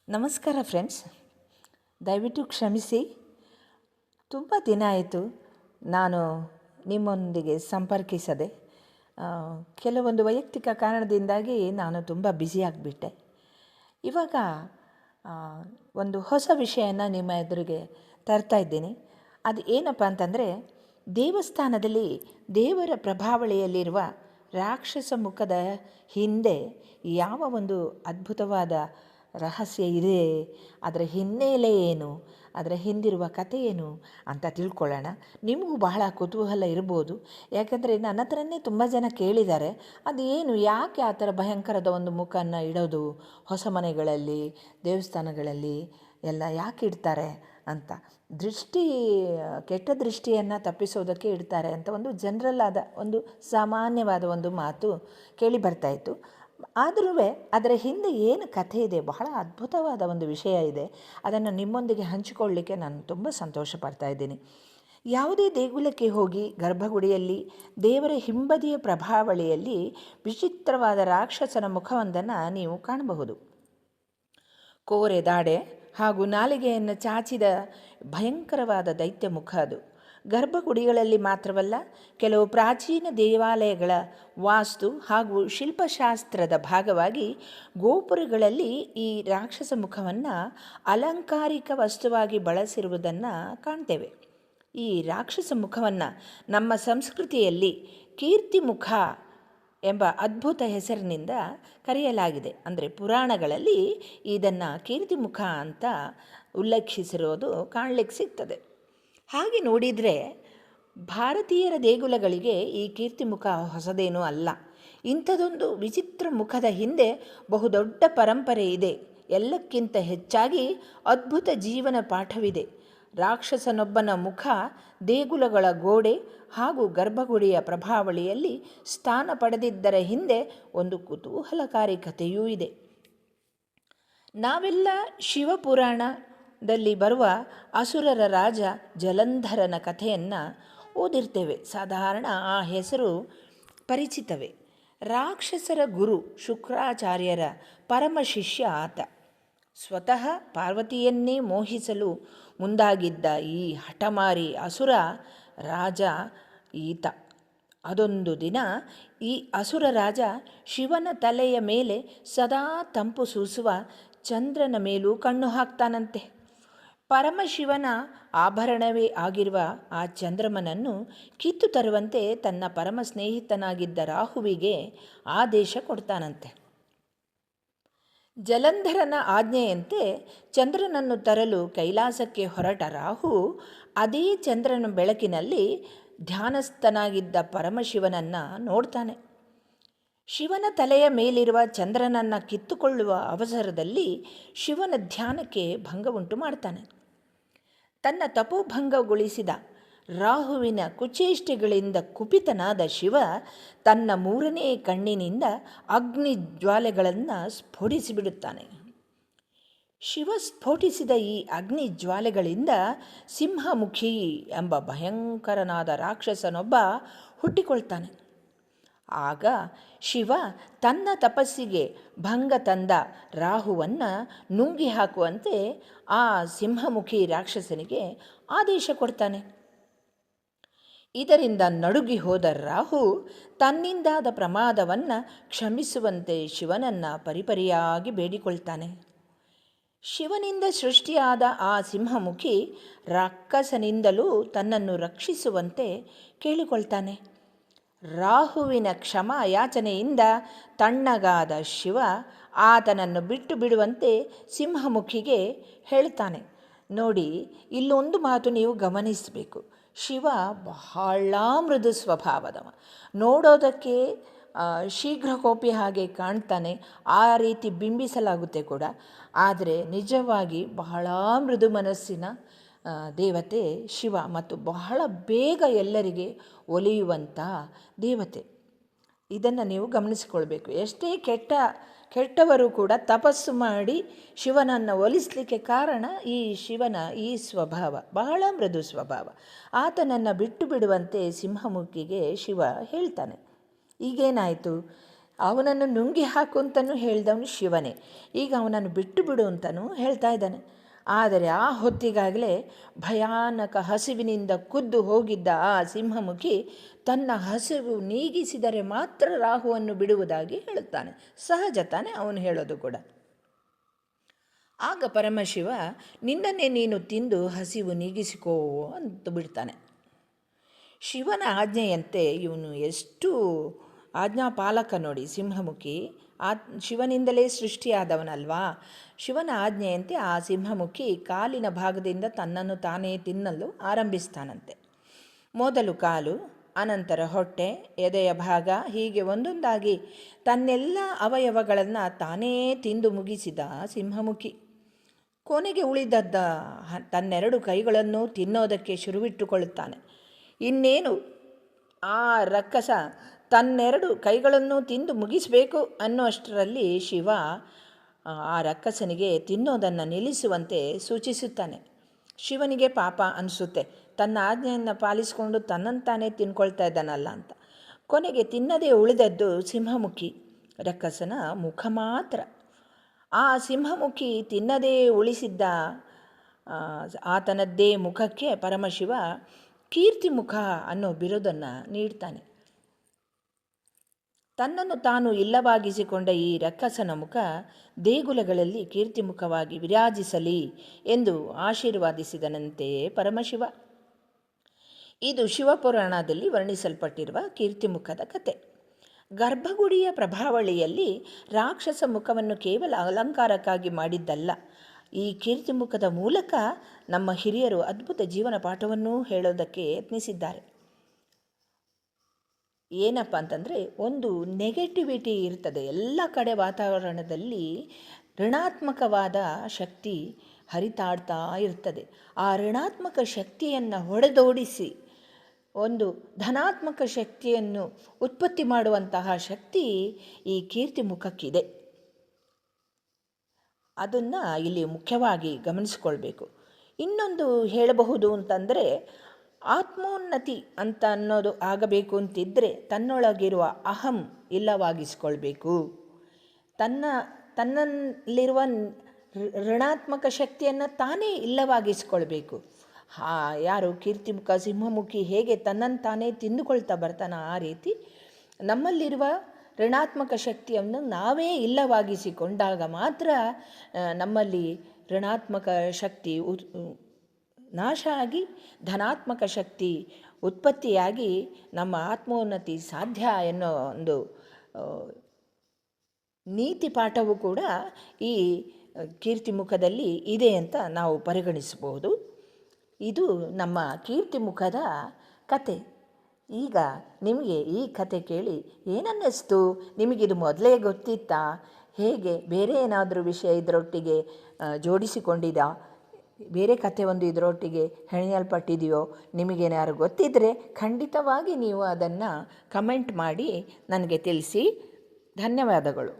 ನಮಸ್ಕಾರ ಫ್ರೆಂಡ್ಸ್, ದಯವಿಟ್ಟು ಕ್ಷಮಿಸಿ. ತುಂಬ ದಿನ ಆಯಿತು ನಾನು ನಿಮ್ಮೊಂದಿಗೆ ಸಂಪರ್ಕಿಸದೆ. ಕೆಲವೊಂದು ವೈಯಕ್ತಿಕ ಕಾರಣದಿಂದಾಗಿ ನಾನು ತುಂಬ ಬ್ಯುಸಿಯಾಗಿಬಿಟ್ಟೆ. ಇವಾಗ ಒಂದು ಹೊಸ ವಿಷಯನ ನಿಮ್ಮ ಎದುರಿಗೆ ತರ್ತಾ ಇದ್ದೀನಿ. ಅದು ಏನಪ್ಪ ಅಂತಂದರೆ, ದೇವಸ್ಥಾನದಲ್ಲಿ ದೇವರ ಪ್ರಭಾವಳಿಯಲ್ಲಿರುವ ರಾಕ್ಷಸ ಮುಖದ ಹಿಂದೆ ಯಾವ ಒಂದು ಅದ್ಭುತವಾದ ರಹಸ್ಯ ಇದೆ, ಅದರ ಹಿನ್ನೆಲೆ ಏನು, ಅದರ ಹಿಂದಿರುವ ಕಥೆ ಏನು ಅಂತ ತಿಳ್ಕೊಳ್ಳೋಣ. ನಿಮಗೂ ಬಹಳ ಕುತೂಹಲ ಇರ್ಬೋದು. ಯಾಕಂದರೆ ನನ್ನ ಹತ್ರನೇ ತುಂಬ ಜನ ಕೇಳಿದ್ದಾರೆ, ಅದು ಏನು, ಯಾಕೆ ಆ ಥರ ಭಯಂಕರದ ಒಂದು ಮುಖವನ್ನು ಇಡೋದು ಹೊಸ ಮನೆಗಳಲ್ಲಿ, ದೇವಸ್ಥಾನಗಳಲ್ಲಿ ಎಲ್ಲ ಯಾಕೆ ಇಡ್ತಾರೆ ಅಂತ. ಕೆಟ್ಟ ದೃಷ್ಟಿಯನ್ನು ತಪ್ಪಿಸೋದಕ್ಕೆ ಇಡ್ತಾರೆ ಅಂತ ಒಂದು ಜನರಲ್ ಆದ ಒಂದು ಸಾಮಾನ್ಯವಾದ ಒಂದು ಮಾತು ಕೇಳಿ ಬರ್ತಾಯಿತ್ತು. ಆದರೂ ಅದರ ಹಿಂದೆ ಏನು ಕಥೆ ಇದೆ, ಬಹಳ ಅದ್ಭುತವಾದ ಒಂದು ವಿಷಯ ಇದೆ. ಅದನ್ನು ನಿಮ್ಮೊಂದಿಗೆ ಹಂಚಿಕೊಳ್ಳಲಿಕ್ಕೆ ನಾನು ತುಂಬ ಸಂತೋಷ ಪಡ್ತಾ ಇದ್ದೀನಿ. ಯಾವುದೇ ದೇಗುಲಕ್ಕೆ ಹೋಗಿ ಗರ್ಭಗುಡಿಯಲ್ಲಿ ದೇವರ ಹಿಂಬದಿಯ ಪ್ರಭಾವಳಿಯಲ್ಲಿ ವಿಚಿತ್ರವಾದ ರಾಕ್ಷಸನ ಮುಖವೊಂದನ್ನು ನೀವು ಕಾಣಬಹುದು. ಕೋರೆ ದಾಡೆ ಹಾಗೂ ನಾಲಿಗೆಯನ್ನು ಚಾಚಿದ ಭಯಂಕರವಾದ ದೈತ್ಯ ಮುಖ ಅದು. ಗರ್ಭಗುಡಿಗಳಲ್ಲಿ ಮಾತ್ರವಲ್ಲ, ಕೆಲವು ಪ್ರಾಚೀನ ದೇವಾಲಯಗಳ ವಾಸ್ತು ಹಾಗೂ ಶಿಲ್ಪಶಾಸ್ತ್ರದ ಭಾಗವಾಗಿ ಗೋಪುರಗಳಲ್ಲಿ ಈ ರಾಕ್ಷಸ ಮುಖವನ್ನು ಅಲಂಕಾರಿಕ ವಸ್ತುವಾಗಿ ಬಳಸಿರುವುದನ್ನು ಕಾಣ್ತೇವೆ. ಈ ರಾಕ್ಷಸ ಮುಖವನ್ನು ನಮ್ಮ ಸಂಸ್ಕೃತಿಯಲ್ಲಿ ಕೀರ್ತಿಮುಖ ಎಂಬ ಅದ್ಭುತ ಹೆಸರಿನಿಂದ ಕರೆಯಲಾಗಿದೆ. ಅಂದರೆ ಪುರಾಣಗಳಲ್ಲಿ ಇದನ್ನು ಕೀರ್ತಿಮುಖ ಅಂತ ಉಲ್ಲೇಖಿಸಿರೋದು ಕಾಣಲಿಕ್ಕೆ ಸಿಗ್ತದೆ. ಹಾಗೆ ನೋಡಿದರೆ ಭಾರತೀಯರ ದೇಗುಲಗಳಿಗೆ ಈ ಕೀರ್ತಿಮುಖ ಹೊಸದೇನೂ ಅಲ್ಲ. ಇಂಥದೊಂದು ವಿಚಿತ್ರ ಮುಖದ ಹಿಂದೆ ಬಹುದೊಡ್ಡ ಪರಂಪರೆ ಇದೆ. ಎಲ್ಲಕ್ಕಿಂತ ಹೆಚ್ಚಾಗಿ ಅದ್ಭುತ ಜೀವನ ಪಾಠವಿದೆ. ರಾಕ್ಷಸನೊಬ್ಬನ ಮುಖ ದೇಗುಲಗಳ ಗೋಡೆ ಹಾಗೂ ಗರ್ಭಗುಡಿಯ ಪ್ರಭಾವಳಿಯಲ್ಲಿ ಸ್ಥಾನ ಪಡೆದಿದ್ದರ ಹಿಂದೆ ಒಂದು ಕುತೂಹಲಕಾರಿ ಕಥೆಯೂ ಇದೆ. ನಾವೆಲ್ಲ ಶಿವಪುರಾಣದಲ್ಲಿ ಬರುವ ಅಸುರರ ರಾಜ ಜಲಂಧರನ ಕಥೆಯನ್ನು ಓದಿರ್ತೇವೆ. ಸಾಧಾರಣ ಆ ಹೆಸರು ಪರಿಚಿತವೇ. ರಾಕ್ಷಸರ ಗುರು ಶುಕ್ರಾಚಾರ್ಯರ ಪರಮ ಶಿಷ್ಯ ಆತ. ಸ್ವತಃ ಪಾರ್ವತಿಯನ್ನೇ ಮೋಹಿಸಲು ಮುಂದಾಗಿದ್ದ ಈ ಹಠಮಾರಿ ಅಸುರ ರಾಜ ಈತ. ಅದೊಂದು ದಿನ ಈ ಅಸುರ ರಾಜ ಶಿವನ ತಲೆಯ ಮೇಲೆ ಸದಾ ತಂಪು ಸೂಸುವ ಚಂದ್ರನ ಮೇಲೂ ಕಣ್ಣು ಹಾಕ್ತಾನಂತೆ. ಪರಮಶಿವನ ಆಭರಣವೇ ಆಗಿರುವ ಆ ಚಂದ್ರಮನನ್ನು ಕಿತ್ತು ತರುವಂತೆ ತನ್ನ ಪರಮ ಸ್ನೇಹಿತನಾಗಿದ್ದ ರಾಹುವಿಗೆ ಆದೇಶ ಕೊಡ್ತಾನಂತೆ. ಜಲಂಧರನ ಆಜ್ಞೆಯಂತೆ ಚಂದ್ರನನ್ನು ತರಲು ಕೈಲಾಸಕ್ಕೆ ಹೊರಟ ರಾಹು ಅದೇ ಚಂದ್ರನ ಬೆಳಕಿನಲ್ಲಿ ಧ್ಯಾನಸ್ಥನಾಗಿದ್ದ ಪರಮಶಿವನನ್ನು ನೋಡ್ತಾನೆ. ಶಿವನ ತಲೆಯ ಮೇಲಿರುವ ಚಂದ್ರನನ್ನು ಕಿತ್ತುಕೊಳ್ಳುವ ಅವಸರದಲ್ಲಿ ಶಿವನ ಧ್ಯಾನಕ್ಕೆ ಭಂಗ ಉಂಟು ಮಾಡ್ತಾನೆ. ತನ್ನ ತಪೋಭಂಗಗೊಳಿಸಿದ ರಾಹುವಿನ ಕುಚೇಷ್ಟೆಗಳಿಂದ ಕುಪಿತನಾದ ಶಿವ ತನ್ನ ಮೂರನೇ ಕಣ್ಣಿನಿಂದ ಅಗ್ನಿ ಜ್ವಾಲೆಗಳನ್ನು ಸ್ಫೋಟಿಸಿಬಿಡುತ್ತಾನೆ. ಶಿವ ಸ್ಫೋಟಿಸಿದ ಈ ಅಗ್ನಿ ಜ್ವಾಲೆಗಳಿಂದ ಸಿಂಹಮುಖಿ ಎಂಬ ಭಯಂಕರನಾದ ರಾಕ್ಷಸನೊಬ್ಬ ಹುಟ್ಟಿಕೊಳ್ತಾನೆ. ಆಗ ಶಿವ ತನ್ನ ತಪಸ್ಸಿಗೆ ಭಂಗ ತಂದ ರಾಹುವನ್ನು ನುಂಗಿ ಹಾಕುವಂತೆ ಆ ಸಿಂಹಮುಖಿ ರಾಕ್ಷಸನಿಗೆ ಆದೇಶ ಕೊಡ್ತಾನೆ. ಇದರಿಂದ ನಡುಗಿ ಹೋದ ರಾಹು ತನ್ನಿಂದಾದ ಪ್ರಮಾದವನ್ನು ಕ್ಷಮಿಸುವಂತೆ ಶಿವನನ್ನು ಪರಿಪರಿಯಾಗಿ ಬೇಡಿಕೊಳ್ತಾನೆ. ಶಿವನಿಂದ ಸೃಷ್ಟಿಯಾದ ಆ ಸಿಂಹಮುಖಿ ರಾಕ್ಷಸನಿಂದಲೂ ತನ್ನನ್ನು ರಕ್ಷಿಸುವಂತೆ ಕೇಳಿಕೊಳ್ತಾನೆ. ರಾಹುವಿನ ಕ್ಷಮಾ ಯಾಚನೆಯಿಂದ ತಣ್ಣಗಾದ ಶಿವ ಆತನನ್ನು ಬಿಟ್ಟು ಬಿಡುವಂತೆ ಸಿಂಹಮುಖಿಗೆ ಹೇಳ್ತಾನೆ. ನೋಡಿ, ಇಲ್ಲೊಂದು ಮಾತು ನೀವು ಗಮನಿಸಬೇಕು. ಶಿವ ಬಹಳ ಮೃದು ಸ್ವಭಾವದವ. ನೋಡೋದಕ್ಕೆ ಶೀಘ್ರಕೋಪಿ ಹಾಗೆ ಕಾಣ್ತಾನೆ, ಆ ರೀತಿ ಬಿಂಬಿಸಲಾಗುತ್ತೆ ಕೂಡ. ಆದರೆ ನಿಜವಾಗಿ ಬಹಳ ಮೃದು ಮನಸ್ಸಿನ ದೇವತೆ ಶಿವ ಮತ್ತು ಬಹಳ ಬೇಗ ಎಲ್ಲರಿಗೆ ಒಲಿಯುವಂಥ ದೇವತೆ. ಇದನ್ನು ನೀವು ಗಮನಿಸಿಕೊಳ್ಬೇಕು. ಎಷ್ಟೇ ಕೆಟ್ಟವರು ಕೂಡ ತಪಸ್ಸು ಮಾಡಿ ಶಿವನನ್ನು ಒಲಿಸಲಿಕ್ಕೆ ಕಾರಣ ಈ ಶಿವನ ಈ ಸ್ವಭಾವ, ಬಹಳ ಮೃದು ಸ್ವಭಾವ. ಆತನನ್ನು ಬಿಟ್ಟು ಬಿಡುವಂತೆ ಸಿಂಹಮುಖಿಗೆ ಶಿವ ಹೇಳ್ತಾನೆ. ಈಗೇನಾಯಿತು, ಅವನನ್ನು ನುಂಗಿ ಹಾಕು ಅಂತಲೂ ಹೇಳಿದವನು ಶಿವನೇ. ಈಗ ಅವನನ್ನು ಬಿಟ್ಟು ಬಿಡು ಅಂತಲೂ ಹೇಳ್ತಾ ಇದ್ದಾನೆ. ಆದರೆ ಆ ಹೊತ್ತಿಗಾಗಲೇ ಭಯಾನಕ ಹಸಿವಿನಿಂದ ಕುದ್ದು ಹೋಗಿದ್ದ ಆ ಸಿಂಹಮುಖಿ ತನ್ನ ಹಸಿವು ನೀಗಿಸಿದರೆ ಮಾತ್ರ ರಾಹುವನ್ನು ಬಿಡುವುದಾಗಿ ಹೇಳುತ್ತಾನೆ. ಸಹಜ ತಾನೆ ಅವನು ಹೇಳೋದು ಕೂಡ. ಆಗ ಪರಮಶಿವ ನಿನ್ನನ್ನೇ ನೀನು ತಿಂದು ಹಸಿವು ನೀಗಿಸಿಕೋ ಅಂತ ಬಿಡ್ತಾನೆ. ಶಿವನ ಆಜ್ಞೆಯಂತೆ ಇವನು ಎಷ್ಟು ಆಜ್ಞಾಪಾಲಕ ನೋಡಿ ಸಿಂಹಮುಖಿ. ಶಿವನಿಂದಲೇ ಸೃಷ್ಟಿಯಾದವನಲ್ವಾ. ಶಿವನ ಆಜ್ಞೆಯಂತೆ ಆ ಸಿಂಹಮುಖಿ ಕಾಲಿನ ಭಾಗದಿಂದ ತನ್ನನ್ನು ತಾನೇ ತಿನ್ನಲು ಆರಂಭಿಸ್ತಾನಂತೆ. ಮೊದಲು ಕಾಲು, ಅನಂತರ ಹೊಟ್ಟೆ, ಎದೆಯ ಭಾಗ, ಹೀಗೆ ಒಂದೊಂದಾಗಿ ತನ್ನೆಲ್ಲ ಅವಯವಗಳನ್ನು ತಾನೇ ತಿಂದು ಮುಗಿಸಿದ ಸಿಂಹಮುಖಿ ಕೊನೆಗೆ ಉಳಿದದ್ದ ತನ್ನೆರಡು ಕೈಗಳನ್ನು ತಿನ್ನೋದಕ್ಕೆ ಶುರುವಿಟ್ಟುಕೊಳ್ಳುತ್ತಾನೆ. ಇನ್ನೇನು ಆ ರಕ್ಕಸ ತನ್ನೆರಡು ಕೈಗಳನ್ನು ತಿಂದು ಮುಗಿಸಬೇಕು ಅನ್ನುವಷ್ಟರಲ್ಲಿ ಶಿವ ಆ ರಕ್ಕಸನಿಗೆ ತಿನ್ನೋದನ್ನು ನಿಲ್ಲಿಸುವಂತೆ ಸೂಚಿಸುತ್ತಾನೆ. ಶಿವನಿಗೆ ಪಾಪ ಅನಿಸುತ್ತೆ, ತನ್ನ ಆಜ್ಞೆಯನ್ನು ಪಾಲಿಸಿಕೊಂಡು ತನ್ನಂತಾನೇ ತಿನ್ಕೊಳ್ತಾ ಇದ್ದಾನಲ್ಲ ಅಂತ. ಕೊನೆಗೆ ತಿನ್ನದೇ ಉಳಿದದ್ದು ಸಿಂಹಮುಖಿ ರಕ್ಕಸನ ಮುಖ ಮಾತ್ರ. ಆ ಸಿಂಹಮುಖಿ ತಿನ್ನದೇ ಉಳಿಸಿದ್ದ ಆತನದ್ದೇ ಮುಖಕ್ಕೆ ಪರಮಶಿವ ಕೀರ್ತಿಮುಖ ಅನ್ನೋ ಬಿರುದನ್ನು ನೀಡ್ತಾನೆ. ತನ್ನನ್ನು ತಾನು ಇಲ್ಲವಾಗಿಸಿಕೊಂಡ ಈ ರಕ್ಕಸನ ಮುಖ ದೇಗುಲಗಳಲ್ಲಿ ಕೀರ್ತಿಮುಖವಾಗಿ ವಿರಾಜಿಸಲಿ ಎಂದು ಆಶೀರ್ವಾದಿಸಿದನಂತೆ ಪರಮಶಿವ. ಇದು ಶಿವಪುರಾಣದಲ್ಲಿ ವರ್ಣಿಸಲ್ಪಟ್ಟಿರುವ ಕೀರ್ತಿಮುಖದ ಕತೆ. ಗರ್ಭಗುಡಿಯ ಪ್ರಭಾವಳಿಯಲ್ಲಿ ರಾಕ್ಷಸ ಮುಖವನ್ನು ಕೇವಲ ಅಲಂಕಾರಕ್ಕಾಗಿ ಮಾಡಿದ್ದಲ್ಲ, ಈ ಕೀರ್ತಿಮುಖದ ಮೂಲಕ ನಮ್ಮ ಹಿರಿಯರು ಅದ್ಭುತ ಜೀವನ ಪಾಠವನ್ನೂ ಹೇಳೋದಕ್ಕೆ ಯತ್ನಿಸಿದ್ದಾರೆ. ಏನಪ್ಪ ಅಂತಂದರೆ, ಒಂದು ನೆಗೆಟಿವಿಟಿ ಇರ್ತದೆ ಎಲ್ಲ ಕಡೆ, ವಾತಾವರಣದಲ್ಲಿ ಋಣಾತ್ಮಕವಾದ ಶಕ್ತಿ ಹರಿತಾಡ್ತಾ ಇರ್ತದೆ. ಆ ಋಣಾತ್ಮಕ ಶಕ್ತಿಯನ್ನು ಹೊಡೆದೋಡಿಸಿ ಒಂದು ಧನಾತ್ಮಕ ಶಕ್ತಿಯನ್ನು ಉತ್ಪತ್ತಿ ಮಾಡುವಂತಹ ಶಕ್ತಿ ಈ ಕೀರ್ತಿ ಮುಖಕ್ಕಿದೆ. ಅದನ್ನು ಇಲ್ಲಿ ಮುಖ್ಯವಾಗಿ ಗಮನಿಸ್ಕೊಳ್ಬೇಕು. ಇನ್ನೊಂದು ಹೇಳಬಹುದು ಅಂತಂದರೆ, ಆತ್ಮೋನ್ನತಿ ಅಂತ ಅನ್ನೋದು ಆಗಬೇಕು ಅಂತಿದ್ದರೆ ತನ್ನೊಳಗಿರುವ ಅಹಂ ಇಲ್ಲವಾಗಿಸ್ಕೊಳ್ಬೇಕು. ತನ್ನಲ್ಲಿರುವ ಋಣಾತ್ಮಕ ಶಕ್ತಿಯನ್ನು ತಾನೇ ಇಲ್ಲವಾಗಿಸ್ಕೊಳ್ಬೇಕು. ಯಾರು ಕೀರ್ತಿಮುಖ ಸಿಂಹಮುಖಿ ಹೇಗೆ ತನ್ನನ್ನು ತಾನೇ ತಿಂದುಕೊಳ್ತಾ ಬರ್ತಾನೆ, ಆ ರೀತಿ ನಮ್ಮಲ್ಲಿರುವ ಋಣಾತ್ಮಕ ಶಕ್ತಿಯನ್ನು ನಾವೇ ಇಲ್ಲವಾಗಿಸಿಕೊಂಡಾಗ ಮಾತ್ರ ನಮ್ಮಲ್ಲಿ ಋಣಾತ್ಮಕ ಶಕ್ತಿ ನಾಶ ಆಗಿ ಧನಾತ್ಮಕ ಶಕ್ತಿ ಉತ್ಪತ್ತಿಯಾಗಿ ನಮ್ಮ ಆತ್ಮೋನ್ನತಿ ಸಾಧ್ಯ ಎನ್ನೋ ಒಂದು ನೀತಿ ಪಾಠವು ಕೂಡ ಈ ಕೀರ್ತಿಮುಖದಲ್ಲಿ ಇದೆ ಅಂತ ನಾವು ಪರಿಗಣಿಸಬಹುದು. ಇದು ನಮ್ಮ ಕೀರ್ತಿಮುಖದ ಕತೆ. ಈಗ ನಿಮಗೆ ಈ ಕತೆ ಕೇಳಿ ಏನನ್ನಿಸ್ತು? ನಿಮಗಿದು ಮೊದಲೇ ಗೊತ್ತಿತ್ತಾ? ಹೇಗೆ ಬೇರೆ ಏನಾದರೂ ವಿಷಯ ಇದರೊಟ್ಟಿಗೆ ಜೋಡಿಸಿಕೊಂಡಿದಾ? ಬೇರೆ ಕತೆ ಒಂದು ಇದರೊಟ್ಟಿಗೆ ಹೆಣೆಯಲ್ಪಟ್ಟಿದೆಯೋ? ನಿಮಗೇನಾದ್ರು ಗೊತ್ತಿದ್ದರೆ ಖಂಡಿತವಾಗಿ ನೀವು ಅದನ್ನು ಕಮೆಂಟ್ ಮಾಡಿ ನನಗೆ ತಿಳಿಸಿ. ಧನ್ಯವಾದಗಳು.